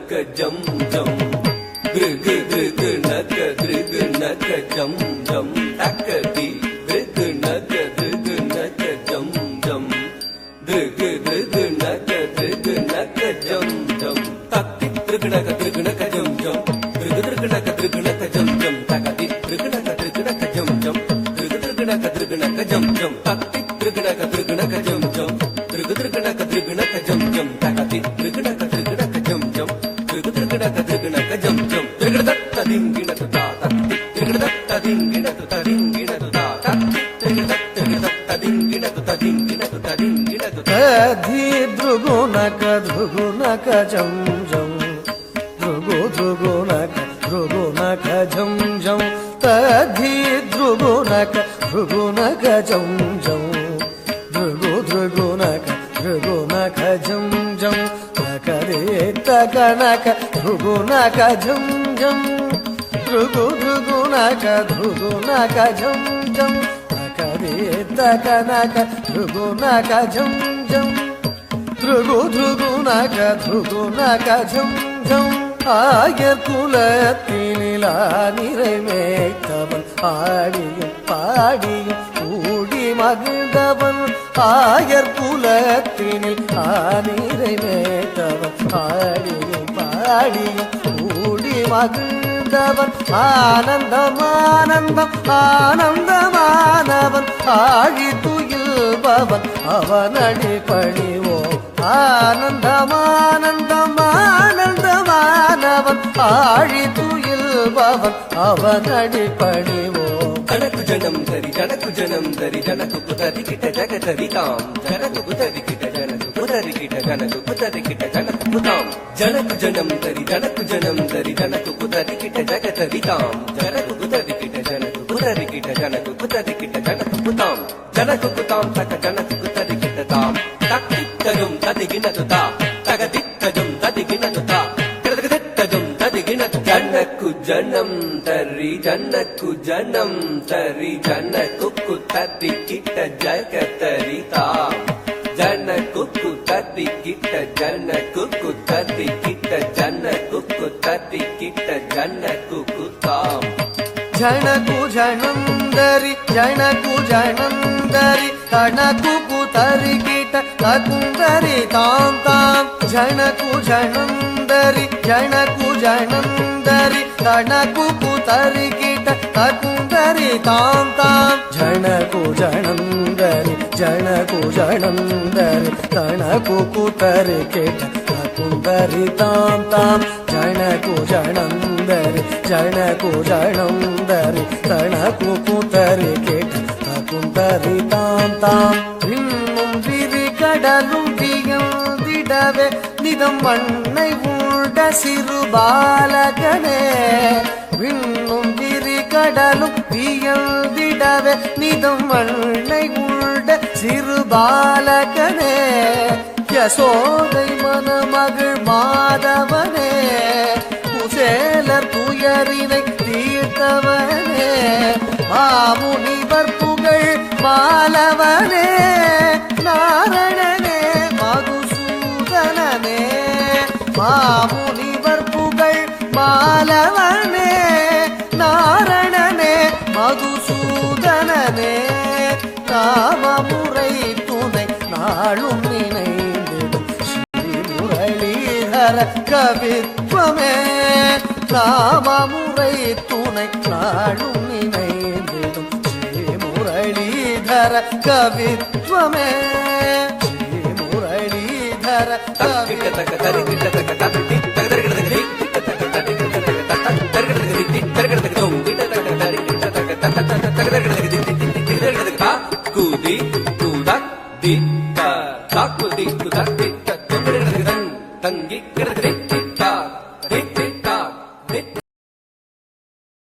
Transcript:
நக்க ஜம் ஜம் கிருகு கிருகு நக்க கிருகு நக்க ஜம் ஜம் தக்கதி கிருகு நக்க கிருகு நக்க ஜம் ஜம் கிருகு கிருகு நக்க கிருகு நக்க ஜம் ஜம் தத்தி கிருகு நக்க கிருகு நக்க ஜம் ஜம் கிருகு கிருகு நக்க கிருகு நக்க ஜம் ஜம் தக்கதி கிருகு நக்க கிருகு நக்க ஜம் ஜம் கிருகு கிருகு நக்க கிருகு நக்க ஜம் ஜம் தத்தி கிருகு நக்க கிருகு நக்க ஜம் ஜம் கிருகு கிருகு நக்க கிருகு நக்க ஜம் ஜம் தக்கதி கிருகு நக்க கிருகு நக்க ஜம் ஜம் கிருகு கிருகு நக்க கிருகு நக்க ஜம் ஜம் கிருகு தத்த திங்கின துதா தத்தி கிருகு தத்த திங்கின துதா திங்கின துதா தத்தி கிருகு தத்த திங்கின துதா திங்கின துதா திங்கின துதா धी ध्रुगुनक ध्रुगुनक जम जम ध्रुगु ध्रुगुनक जम जम तद्धि ध्रुगुनक जम जम ध्रुगु ध्रुगुनक जम जम तकरे तकनक ध्रुगुनक जम जम ध्रुगु ध्रुगुनक जम जम तकरे तकनक ध्रुगुनक जम जम ध्रुगु ध्रुगुनक जम जम ஆயர் குலத்தினிலா நிறைமேய்த்தவன் ஆடியும் பாடியும் கூடி மகிழ்ந்தவன் ஆயர் குலத்தினில் நிறைமேய்த்தவன் ஆடியும் பாடியும் கூடி மகிழ்ந்தவன் ஆனந்தம் ஆனந்தம் ஆனந்தமானவன் ஆழி துயில்பவன் அவனடி பணிவோம் ஆனந்தம் ஆனந்தம் ஆனந்தமானவன் ஆழி துயில்பவன் அவனடி பணிவோம் ஜனக்கு ஜனம் தரி ஜனக்கு ஜனம் தரி ஜனக்கு புதரி கிட்ட ஜகதரி தாம் ஜனக்கு புதரி கிட்ட ஜனக்கு புதரி கிட்ட ஜனக்கு புதரி கிட்ட ஜனக்கு புதாம் ஜனக்கு ஜனம் தரி ஜனக்கு ஜனம் தரி ஜனக்கு புதரி கிட்ட ஜகதரி தாம் ஜனக்கு புதரி கிட்ட ஜனக்கு புதரி கிட்ட ஜனக்கு புதரி கிட்ட ஜனக்கு புதாம் ஜனக்கு புதாம் தக்க ஜனக்கு புதரி கிட்ட தாம் தக்கித்தஜம் ததிகின துதா தகதித்தஜம் ததிகின துதா கிரதகதித்தஜம் ததிகின ஜனக்கு ஜனம் தரி ஜனக்கு ஜனம் தரி ஜனக்கு குத்தரி கிட்ட ஜகதரி தாம் ஜனக்கு குத்தரி கிட்ட ஜனக்கு குத்தரி கிட்ட ஜனக்கு குத்தரி கிட்ட ஜனக்கு குத்தாம் ஜனகு ஜனந்தரி கணக்கு குதரி கிட்ட ககுந்தரி தாம் தாம் ஜனகு ஜனந்தரி கணக்கு குதரி கிட்ட ககுந்தரி தாம் தாம் ஜனகு ஜனந்தரி கணக்கு குதரி கிட்ட ககுந்தரி தாம் தாம் ஜனகு ஜனந்தரி கணக்கு குதரி கிட்ட ககுந்தரி தாம் தாம் இன்னும் விரி கடலும் வியந்திடவே நிதம் மண்ணை உண்ட சிறு பாலகனே விண்ணும் விரி கடலும் வியந்திடவே நிதம் மண்ணை உண்ட சிறு பாலகனே யசோதை மனமகள் மாதவனே குசேலர் துயரினை தீர்த்தவனே மாமுனிவர் புகழ் மாலவனே நாரணனே மதுசூதனனே மாமுனிவர் புகழ் மாலவனே நாரணனே மதுசூதனனே காமமுறை துணை நாளும் நினைந்திடும் ஸ்ரீ முரளிதர கவித்வமே காமமுறை துணை நாளும் நினைந்திடும் ஸ்ரீ முரளிதர கவித்வமே ஸ்ரீ முரளிதர தக்கிட்ட தக்க தரி கிட்ட தக்க தத்தி தகதரி கிட்ட